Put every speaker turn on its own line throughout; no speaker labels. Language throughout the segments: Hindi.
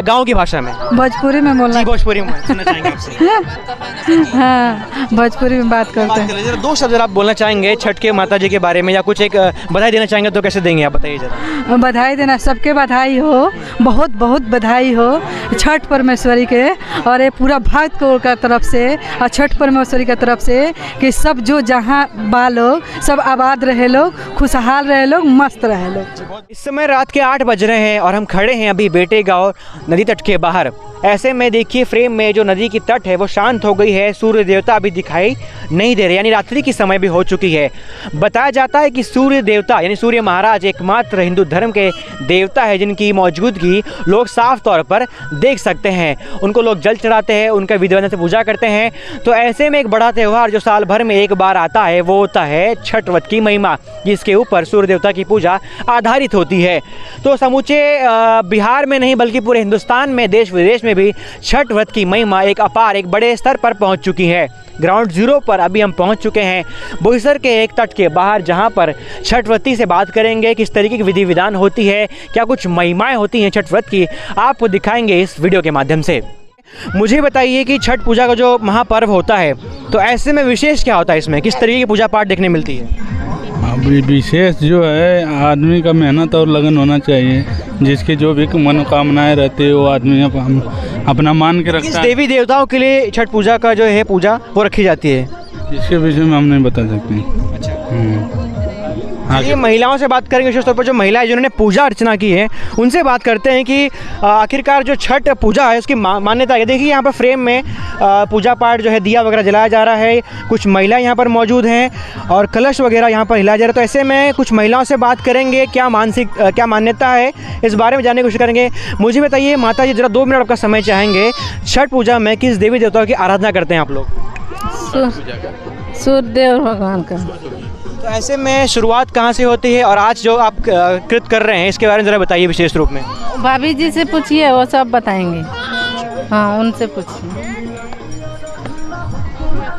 गाँव की भाषा में?
भोजपुरी में बोलना।
भोजपुरी में सुनना चाहेंगे आपसे।
हाँ, भोजपुरी में बात करते हैं।
जरा दो शब्द आप बोलना चाहेंगे छठ के माता जी के बारे में, या कुछ एक बधाई देना चाहेंगे तो कैसे देंगे आप, बताइए जरा।
बधाई देना, सबके बधाई हो, बहुत बहुत बधाई हो छठ परमेश्वरी के, और ये पूरा भक्त को का तरफ से और छठ परमेश्वरी की तरफ से कि सब जो जहाँ बा लोग सब आबाद रहे लोग, खुशहाल रहे लोग, मस्त रहे लोग।
इस समय रात के 8 बज रहे हैं और हम खड़े हैं अभी बेटे गाँव नदी तट के बाहर। ऐसे में देखिए फ्रेम में जो नदी की तट है वो शांत हो गई है, सूर्य देवता अभी दिखाई नहीं दे रहे, यानी रात्रि की समय भी हो चुकी है। बताया जाता है कि सूर्य देवता यानी सूर्य महाराज एकमात्र हिंदू धर्म के देवता है जिनकी मौजूदगी लोग साफ तौर पर देख सकते हैं। उनको लोग जल चढ़ाते हैं, उनका विधि से पूजा करते हैं। तो ऐसे में एक बड़ा त्यौहार जो साल भर में एक बार आता है वो होता है छठ व्रत की महिमा, जिसके ऊपर सूर्य देवता की पूजा आधारित होती है। तो समूचे बिहार में नहीं बल्कि पूरे हिंदुस्तान में, देश विदेश में भी छठ व्रत की महिमा एक अपार, एक बड़े स्तर पर पहुंच चुकी है। ग्राउंड जीरो पर अभी हम पहुंच चुके हैं बोईसर के एक तट के बाहर, जहां पर छठ व्रती से बात करेंगे किस तरीके की विधि विधान होती है, क्या कुछ महिमाएं होती हैं छठ व्रत की, आपको दिखाएंगे इस वीडियो के माध्यम से। मुझे बताइए कि छठ पूजा का जो महापर्व होता है तो ऐसे में विशेष क्या होता है, इसमें किस तरीके की पूजा पाठ देखने मिलती है?
अभी विशेष जो है आदमी का मेहनत और लगन होना चाहिए, जिसकी जो भी मनोकामनाएं रहती है वो आदमी अपना मान के रखता है।
देवी देवताओं के लिए छठ पूजा का जो है पूजा वो रखी जाती है,
इसके विषय में हम नहीं बता सकते।
अच्छा, ये महिलाओं से बात करेंगे, विशेष तौर पर जो महिलाएं जिन्होंने पूजा अर्चना की है उनसे बात करते हैं कि आखिरकार जो छठ पूजा है उसकी मान्यता है। देखिए यहाँ पर फ्रेम में पूजा पाठ जो है दिया वगैरह जलाया जा रहा है, कुछ महिलाएं यहाँ पर मौजूद हैं और कलश वगैरह यहाँ पर हिलाया जा रहा है। तो ऐसे में कुछ महिलाओं से बात करेंगे, क्या मान्यता है इस बारे में जानने की कोशिश करेंगे। मुझे बताइए माता जी, जरा 2 मिनट आपका समय चाहेंगे, छठ पूजा में किस देवी देवताओं की आराधना करते हैं आप लोग?
सूर्य देव भगवान का।
तो ऐसे में शुरुआत कहाँ से होती है और आज जो आप कृत कर रहे हैं इसके बारे में ज़रा बताइए विशेष रूप में।
भाभी जी से पूछिए, वो सब बताएंगे। हाँ, उनसे पूछिए।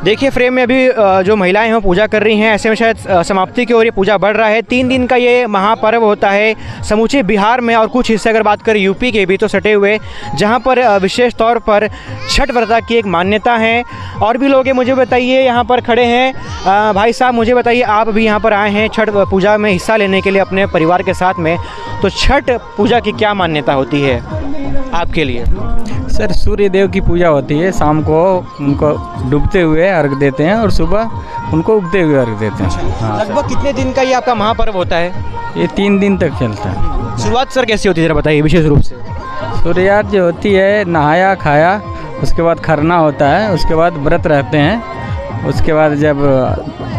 देखिए फ्रेम में अभी जो महिलाएं हैं वो पूजा कर रही हैं। ऐसे में शायद समाप्ति की ओर ये पूजा बढ़ रहा है। 3 दिन का ये महापर्व होता है समूचे बिहार में और कुछ हिस्से अगर बात करें यूपी के भी तो सटे हुए, जहां पर विशेष तौर पर छठ व्रत की एक मान्यता है। और भी लोग हैं, मुझे बताइए यहाँ पर खड़े हैं भाई साहब, मुझे बताइए आप भी यहाँ पर आए हैं छठ पूजा में हिस्सा लेने के लिए अपने परिवार के साथ में, तो छठ पूजा की क्या मान्यता होती है आपके लिए?
सर, सूर्य देव की पूजा होती है, शाम को उनको डूबते हुए अर्घ देते हैं और सुबह उनको उगते हुए अर्घ देते हैं। हाँ,
लगभग कितने दिन का ये आपका महापर्व होता है?
ये 3 दिन तक चलता है।
शुरुआत सर कैसी होती है जरा बताइए विशेष रूप से।
सूर्यास्त जो होती है, नहाया खाया, उसके बाद खरना होता है, उसके बाद व्रत रहते हैं, उसके बाद जब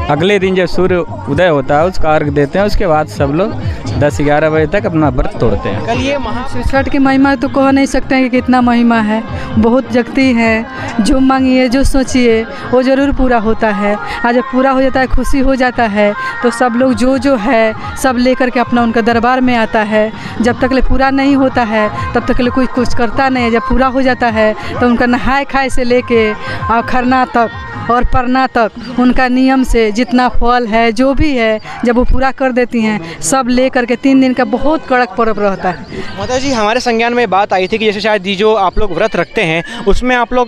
अगले दिन जब सूर्य उदय होता है उसका अर्घ देते हैं, उसके बाद सब लोग 10-11 बजे तक अपना व्रत तोड़ते हैं।
कल ये
छठ की महिमा तो कह नहीं सकते हैं कि कितना महिमा है, बहुत जगती है। जो मांगिए, जो सोचिए वो ज़रूर पूरा होता है। आज जब पूरा हो जाता है, खुशी हो जाता है, तो सब लोग जो है सब लेकर के अपना उनका दरबार में आता है। जब तक ले पूरा नहीं होता है तब तक ले कोई कुछ करता नहीं है। जब पूरा हो जाता है तो उनका नहाए खाए से लेके और खरना तक और परना तक उनका नियम से जितना फल है जो भी है जब वो पूरा कर देती हैं, सब ले करके 3 दिन का बहुत कड़क पर्व रहता है।
माता जी, हमारे संज्ञान में बात आई थी कि जैसे शायद जो आप लोग व्रत रखते हैं उसमें आप लोग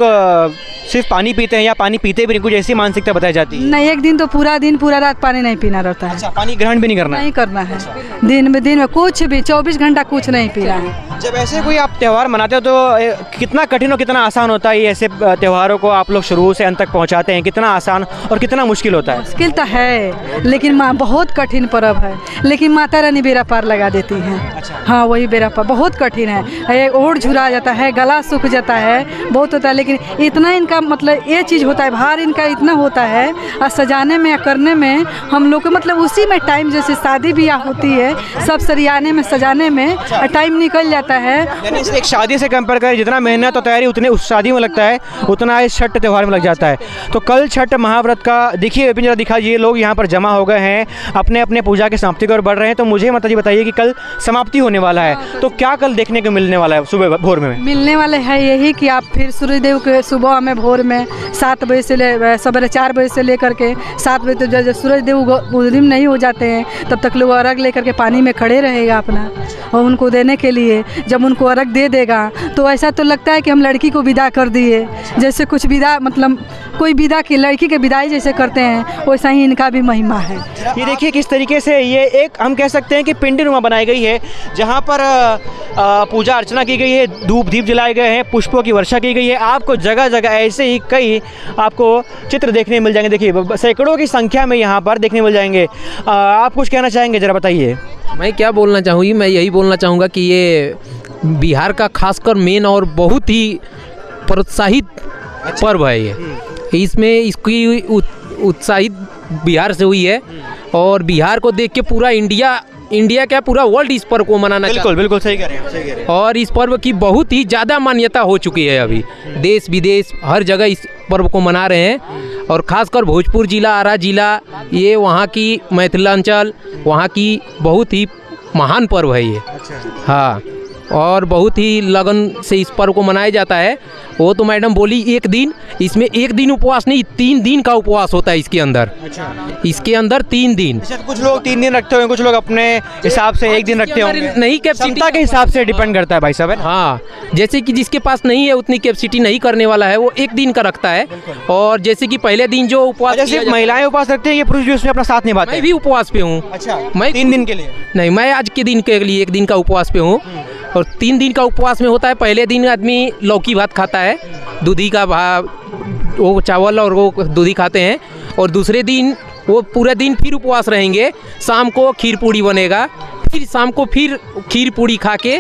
सिर्फ पानी पीते हैं या पानी पीते भी नहीं, कुछ ऐसी मानसिकता बताई जाती है?
नहीं, एक दिन तो पूरा दिन पूरा रात पानी नहीं पीना रहता है।
अच्छा, पानी ग्रहण भी नहीं करना है?
नहीं करना है। दिन में कुछ भी 24 घंटा कुछ नहीं पीना है।
जब ऐसे कोई आप त्यौहार मनाते हो तो कितना कठिन और कितना आसान होता है? ये ऐसे त्योहारों को आप लोग शुरू से अंत तक पहुंचाते हैं, कितना आसान और कितना मुश्किल होता है?
मुश्किल तो है लेकिन बहुत कठिन पर्व है, लेकिन माता रानी बेड़ा पार लगा देती हैं।
अच्छा।
हाँ, वही बेड़ा पार बहुत कठिन है। ओढ़ झुरा जाता है, गला सूख जाता है, बहुत होता है, लेकिन इतना इनका मतलब ये चीज़ होता है, भार इनका इतना होता है और सजाने में या करने में हम लोग को मतलब उसी में टाइम, जैसे शादी ब्याह होती है सब सरियाने में सजाने में टाइम निकल जाता है।
यानी एक शादी से कंपेयर करें जितना मेहनत और तैयारी उतने उस शादी में लगता है उतना इस छठ त्यौहार में लग जाता है। तो कल छठ महाव्रत का देखिए, जरा दिखाइए, लोग यहाँ पर जमा हो गए हैं, अपने अपने पूजा की समाप्ति की ओर बढ़ रहे हैं। तो मुझे माता जी बताइए कि कल समाप्ति होने वाला है, तो क्या कल देखने को मिलने वाला है सुबह भोर में?
मिलने वाले है यही कि आप फिर सूर्यदेव के सुबह में भोर में 7 बजे से सवेरे 4 बजे से लेकर के 7 बजे तक जब सूरज देव उदय नहीं हो जाते हैं तब तक लोग अर्घ लेकर के पानी में खड़े रहेगा अपना, और उनको देने के लिए जब उनको अर्घ दे देगा तो ऐसा तो लगता है कि हम लड़की को विदा कर दिए, जैसे कुछ विदा मतलब कोई विदा की लड़की के विदाई जैसे करते हैं वैसा ही इनका भी महिमा है।
ये देखिए किस तरीके से ये एक हम कह सकते हैं कि पिंडी-नुमा बनाई गई है, जहाँ पर पूजा अर्चना की गई है, धूप दीप जलाए गए हैं, पुष्पों की वर्षा की गई है। आपको जगह जगह ऐसे ही कई आपको चित्र देखने मिल जाएंगे, देखिए सैकड़ों की संख्या में यहाँ पर देखने मिल जाएंगे। आप कुछ कहना चाहेंगे, ज़रा बताइए।
मैं क्या बोलना चाहूँगी, मैं यही बोलना चाहूँगा कि ये बिहार का खासकर मेन और बहुत ही प्रोत्साहित पर्व है ये। इसमें इसकी उत्साहित बिहार से हुई है और बिहार को देख के पूरा इंडिया क्या पूरा वर्ल्ड इस पर्व को मनाना चाहता है।
बिल्कुल सही कह रहे हैं, सही कह रहे हैं।
और इस पर्व की बहुत ही ज़्यादा मान्यता हो चुकी है, अभी देश विदेश हर जगह इस पर्व को मना रहे हैं। और ख़ासकर भोजपुर जिला, आरा जिला, ये वहाँ की मैथिलांचल, वहाँ की बहुत ही महान पर्व है ये। हाँ, और बहुत ही लगन से इस पर्व को मनाया जाता है। वो तो मैडम बोली एक दिन, इसमें एक दिन उपवास नहीं 3 दिन का उपवास होता है इसके अंदर। इसके अंदर 3 दिन।
कुछ लोग 3 दिन रखते होंगे, कुछ लोग अपने हिसाब से 1 दिन रखते होंगे।
नहीं,
क्षमता के हिसाब से डिपेंड करता है भाई साहब।
हाँ, जैसे कि जिसके पास नहीं है उतनी कैपेसिटी नहीं करने वाला है वो 1 दिन का रखता है। और जैसे कि पहले दिन जो उपवास,
जैसे महिलाएं उपवास रखते हैं, ये पुरुष भी उसमें अपना साथ निभाते हैं।
मैं भी उपवास पे हूँ।
अच्छा,
मैं
3 दिन के लिए
नहीं, मैं आज के दिन के लिए 1 दिन का उपवास पे हूँ। और 3 दिन का उपवास में होता है, पहले दिन आदमी लौकी भात खाता है, दूधी का वो चावल और वो दूधी खाते हैं। और दूसरे दिन वो पूरे दिन फिर उपवास रहेंगे, शाम को खीर पूड़ी बनेगा, फिर शाम को फिर खीर पूड़ी खा के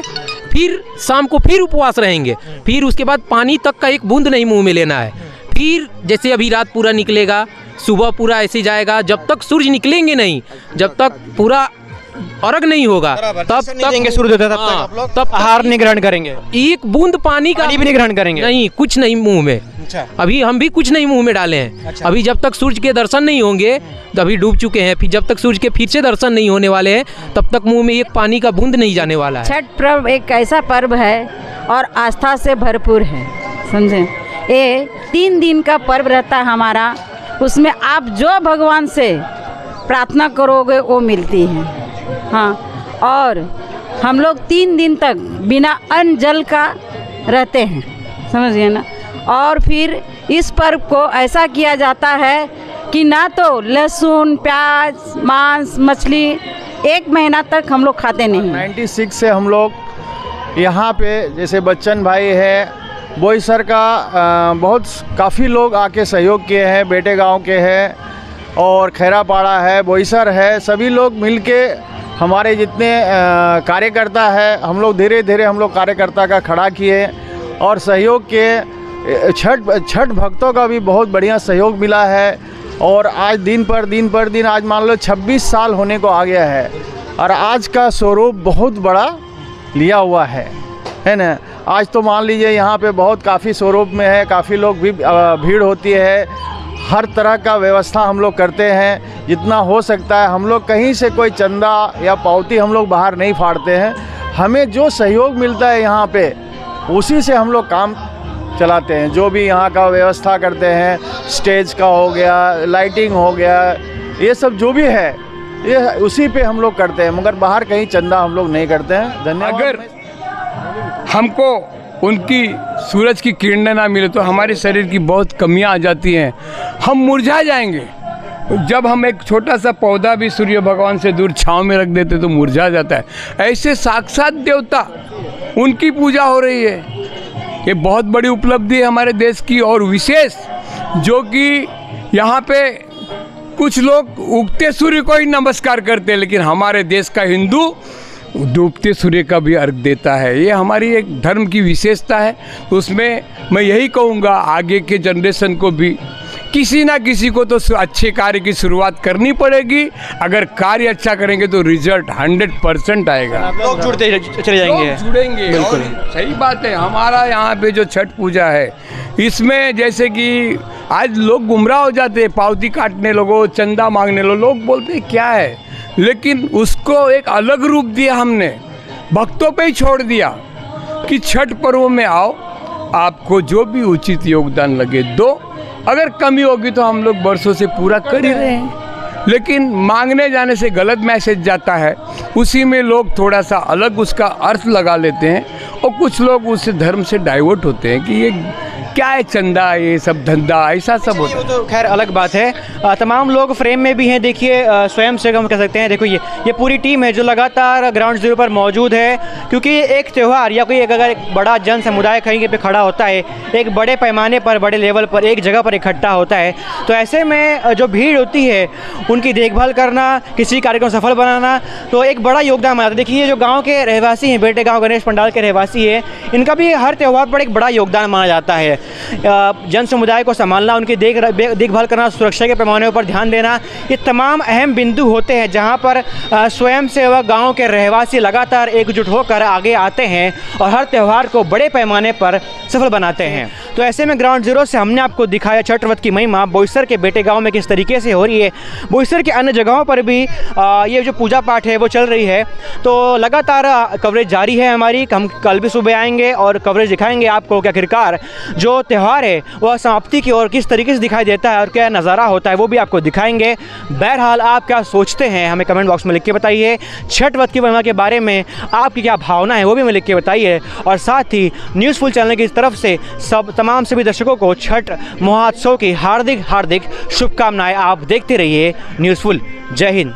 फिर शाम को फिर उपवास रहेंगे। फिर उसके बाद पानी तक का एक बूंद नहीं मुंह में लेना है। फिर जैसे अभी रात पूरा निकलेगा, सुबह पूरा ऐसे जाएगा, जब तक सूरज निकलेंगे नहीं, जब तक पूरा अर्घ नहीं होगा तब
सूर्य तब आहार नहीं ग्रहण करेंगे,
एक बूंद पानी का
भी नहीं ग्रहण करेंगे,
नहीं, कुछ नहीं मुंह में।
अच्छा।
अभी हम भी कुछ नहीं मुंह में डाले हैं।
अच्छा।
अभी जब तक सूरज के दर्शन नहीं होंगे, तो अभी डूब चुके हैं, फिर जब तक सूरज के फिर से दर्शन नहीं होने वाले हैं तब तक मुंह में एक पानी का बूंद नहीं जाने वाला है।
छठ पर्व एक ऐसा पर्व है और आस्था से भरपूर है, समझे। ये 3 दिन का पर्व रहता है हमारा, उसमें आप जो भगवान से प्रार्थना करोगे वो मिलती है। हाँ, और हम लोग 3 दिन तक बिना अन्न जल का रहते हैं, समझिए ना। और फिर इस पर्व को ऐसा किया जाता है कि ना तो लहसुन, प्याज, मांस, मछली 1 महीना तक हम लोग खाते नहीं।
96 से हम लोग यहाँ पे, जैसे बच्चन भाई है, बोईसर का बहुत काफ़ी लोग आके सहयोग किए हैं, बेटे गांव के हैं और खैरापाड़ा है, बोईसर है, सभी लोग मिलके हमारे जितने कार्यकर्ता है, हम लोग धीरे धीरे हम लोग कार्यकर्ता का खड़ा किए और सहयोग किए। छठ भक्तों का भी बहुत बढ़िया सहयोग मिला है। और आज दिन पर दिन आज मान लो 26 साल होने को आ गया है और आज का स्वरूप बहुत बड़ा लिया हुआ है ना। आज तो मान लीजिए यहाँ पे बहुत काफ़ी स्वरूप में है, काफ़ी लोग भी भीड़ होती है, हर तरह का व्यवस्था हम लोग करते हैं जितना हो सकता है। हम लोग कहीं से कोई चंदा या पावती हम लोग बाहर नहीं फाड़ते हैं, हमें जो सहयोग मिलता है यहाँ पे उसी से हम लोग काम चलाते हैं। जो भी यहाँ का व्यवस्था करते हैं, स्टेज का हो गया, लाइटिंग हो गया, ये सब जो भी है ये उसी पे हम लोग करते हैं, मगर बाहर कहीं चंदा हम लोग नहीं करते हैं। धन्यवाद।
अगर हमको उनकी सूरज की किरणें ना मिले तो हमारे शरीर की बहुत कमियां आ जाती हैं, हम मुरझा जाएंगे। जब हम एक छोटा सा पौधा भी सूर्य भगवान से दूर छांव में रख देते तो मुरझा जाता है। ऐसे साक्षात देवता, उनकी पूजा हो रही है, ये बहुत बड़ी उपलब्धि है हमारे देश की। और विशेष जो कि यहाँ पे कुछ लोग उगते सूर्य को ही नमस्कार करते हैं, लेकिन हमारे देश का हिंदू डूबते सूर्य का भी अर्घ देता है। ये हमारी एक धर्म की विशेषता है। तो उसमें मैं यही कहूँगा आगे के जनरेशन को भी किसी ना किसी को तो अच्छे कार्य की शुरुआत करनी पड़ेगी। अगर कार्य अच्छा करेंगे तो रिजल्ट 100% आएगा।
लोग जुड़ते चले जाएंगे,
लोग जुड़ेंगे। बिल्कुल सही बात है। हमारा यहाँ पे जो छठ पूजा है इसमें जैसे कि आज लोग गुमराह हो जाते हैं, पावती काटने लोगों, चंदा मांगने लोग बोलते हैं क्या है, लेकिन उसको एक अलग रूप दिया हमने, भक्तों पे ही छोड़ दिया कि छठ पर्व में आओ, आपको जो भी उचित योगदान लगे दो। अगर कमी होगी तो हम लोग बरसों से पूरा कर ही रहे हैं, लेकिन मांगने जाने से गलत मैसेज जाता है, उसी में लोग थोड़ा सा अलग उसका अर्थ लगा लेते हैं और कुछ लोग उस धर्म से डाइवर्ट होते हैं कि ये क्या है, चंदा, ये सब धंधा, ऐसा सब होता है।
तो खैर अलग बात है। तमाम लोग फ्रेम में भी हैं, देखिए स्वयं से हम कह सकते हैं। देखो ये पूरी टीम है जो लगातार ग्राउंड जीरो पर मौजूद है, क्योंकि एक त्यौहार या कोई अगर एक बड़ा जन समुदाय कहीं पे खड़ा होता है, एक बड़े पैमाने पर, बड़े लेवल पर एक जगह पर इकट्ठा होता है, तो ऐसे में जो भीड़ होती है उनकी देखभाल करना, किसी कार्यक्रम सफल बनाना, तो एक बड़ा योगदान माना। देखिए ये जो गाँव के रहवासी हैं, बेटे गाँव गणेश पंडाल के रहवासी है, इनका भी हर त्यौहार पर एक बड़ा योगदान माना जाता है। जन समुदाय को संभालना, उनकी देखभाल करना, सुरक्षा के पैमाने पर ध्यान देना, ये तमाम अहम बिंदु होते हैं जहां पर स्वयं सेवक गांव के रहवासी लगातार एकजुट होकर आगे आते हैं और हर त्यौहार को बड़े पैमाने पर सफल बनाते हैं। तो ऐसे में ग्राउंड जीरो से हमने आपको दिखाया छठ व्रत की महिमा बोईसर के बेटे गांव में किस तरीके से हो रही है। बोईसर के अन्य जगहों पर भी ये जो पूजा पाठ है वो चल रही है, तो लगातार कवरेज जारी है हमारी। हम कल भी सुबह आएंगे और कवरेज दिखाएंगे आपको कि आखिरकार जो त्यौहार है वह समाप्ति की ओर किस तरीके से दिखाई देता है और क्या नज़ारा होता है वो भी आपको दिखाएंगे। बहरहाल आप क्या सोचते हैं हमें कमेंट बॉक्स में लिख के बताइए। छठ व्रत की महिमा के बारे में आपकी क्या भावना है वो भी हमें लिख के बताइए। और साथ ही न्यूज़फुल चैनल की तरफ से तमाम सभी दर्शकों को छठ महोत्सव की हार्दिक शुभकामनाएं। आप देखते रहिए न्यूज़फुल। जय हिंद।